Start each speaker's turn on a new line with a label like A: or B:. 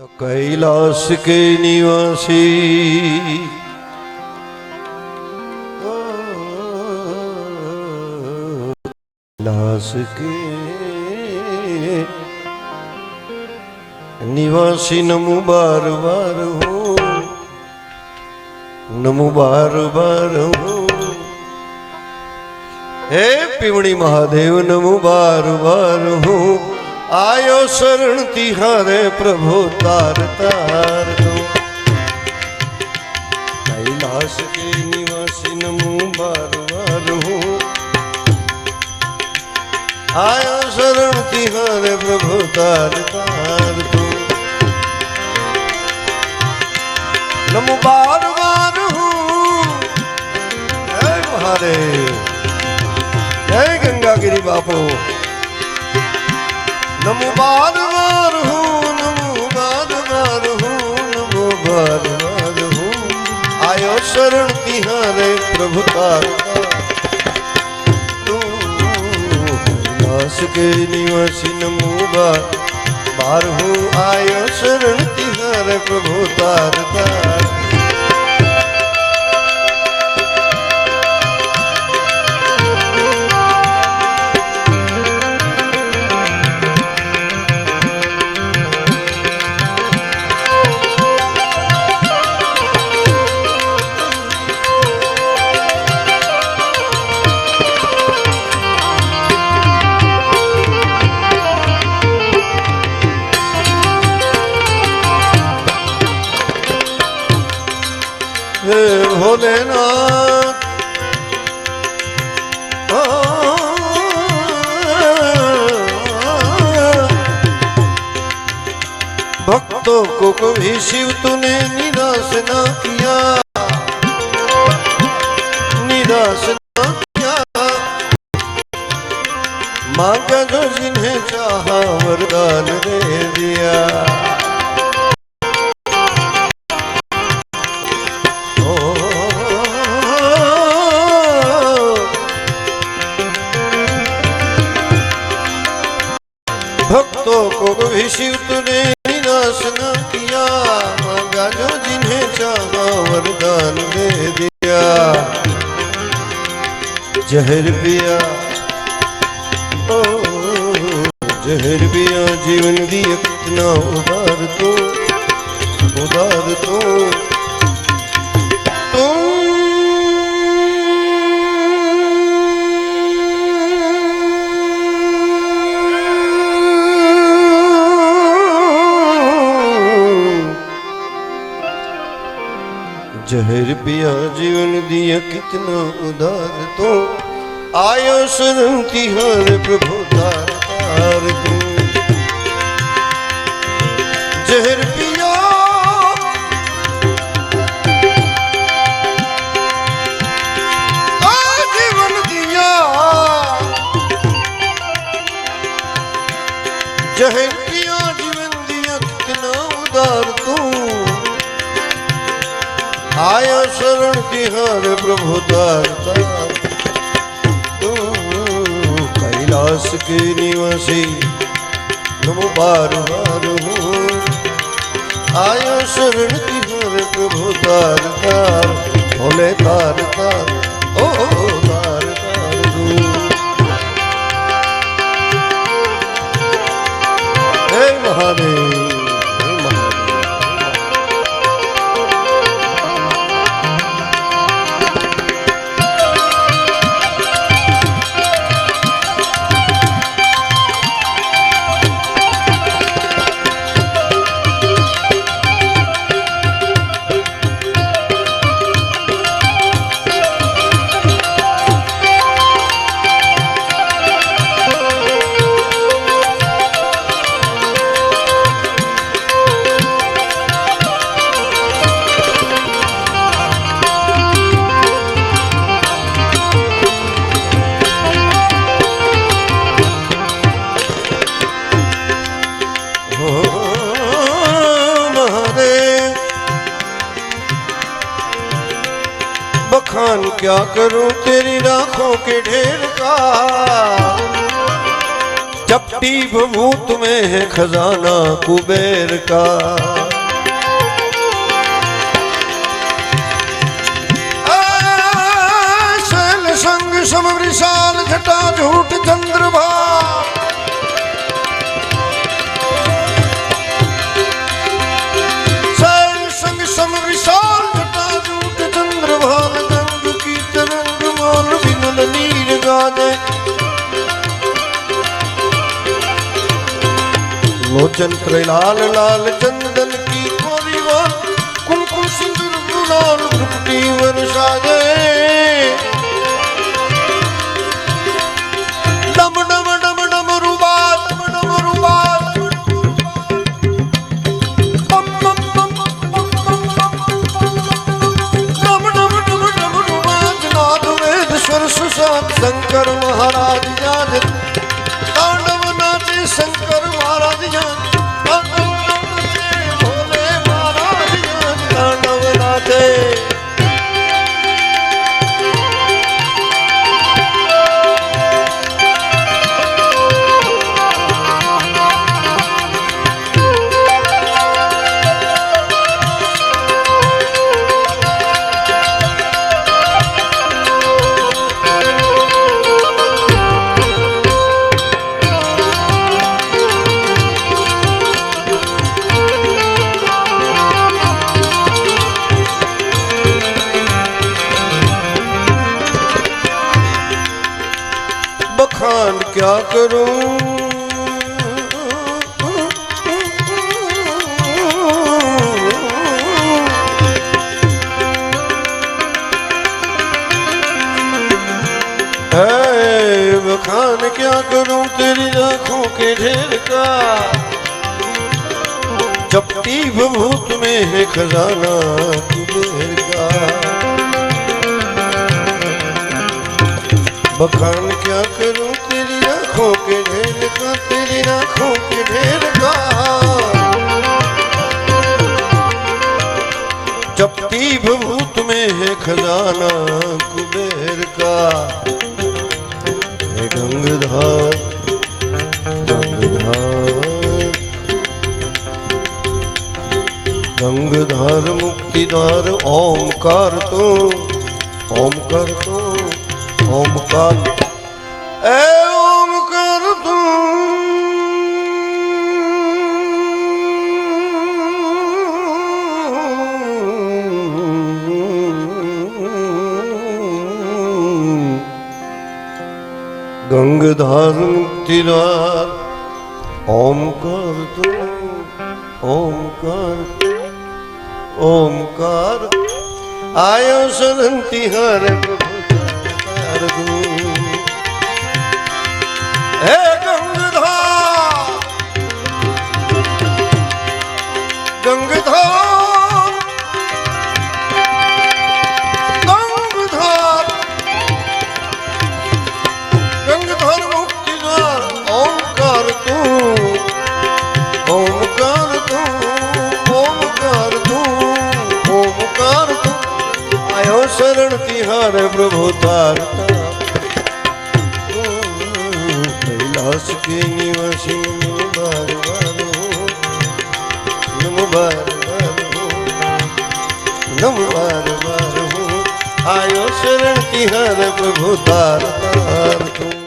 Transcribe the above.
A: तो कैलाश के निवासी कैलाश के निवासी नमो बार बार हो, नमो बार बार हो। हे पिवणी महादेव नमो बार बार हो। आयो शरण तिहारे प्रभु तार तार दो। कैलाश के निवासी नमो बार बार हो। आयो शरण तिहारे प्रभु तार तार दो। नमो बार बार हो। जय महादेव, जय गंगागिरी बापू। नमो बार बार हो, नमो बार बार हो, नमो बार बार हो। आयो शरण तिहारे प्रभु तार तू। कैलाश के निवासी नमो बार बार हो। आयो शरण तिहारे प्रभु तार तार। भोलेनाथ भक्तों को कभी शिव तूने निराश ना किया, निराश ना किया। मांगा जो जिन्हें चाहा वरदान दे दिया। भक्तों को कभी शिव तूने निराश न किया। मांगा जो जिन्हें चाहा वरदान दे दिया। जहर पिया ओ जहर पिया जीवन दिया कितना उदार तो, उदार तो। जहर पिया जीवन दिया कितना उदार तो। आयो शरण तिहारे प्रभु तार तार दो। जहर पिया जीवन दिया। जहर पिया जीवन दिया कितना उदार तो। आयो शरण तिहारे प्रभु तार तार तू। कैलाश के निवासी नमो बार बार हो। आयो शरण तिहारे प्रभु तार तार। भोले तार तार ओ तार तार दू। हे महादेव, बखान क्या करूं तेरी राखों के ढेर का। चपटी भभूत में है खजाना कुबेर का। शैल संग सम विशाल जटा झूठ चंद्रभा। शैल संग सम विशाल जटा झूठ चंद्रभान गंग की तरंग मान विमल नीर गाजे। लोचन त्रैलाल लाल चंदन की कोरिवान कुमकुम सिंदूर गुलाल भुक्ति वर्षा गए। डम डम डम डम रुबात डम रुबात बम बम बम बम बम डम डम डम डम रुबात नाद वेद स्वर सुसात शंकर महाराज जाज। तांडव नाचे शंकर महाराज जान। तांडव नाचे भोले महाराज जान। तांडव नाचे बखान क्या करूं बखान क्या करूं तेरी आंखों के ढेर का। चपटी भभूत में है खजाना कुबेर का। बखान क्या करूं तेरी आंखों के ढेर का। तेरी आंखों के ढेर का। चपटी भभूत में है खजाना कुबेर का। हे गंगधार गंगधार गंगधार मुक्तिदार ओमकार तो ओमकार तो ओमकार ए ओमकार तू गंगधार मुक्तिदार ओमकार तू ओमकार ओमकार आयो शरण तिहारे हे गंगधार गंगधार गंगधार गंगधार मुक्तिदार ओमकार तू ओमकार तू ओमकार तू ओमकार तू आयो शरण तिहारे प्रभु तारता। कैलाश के निवासी नमो बार बार नमो बार बार नमो बार बार आयो शरण तिहारे प्रभु तार तार तू।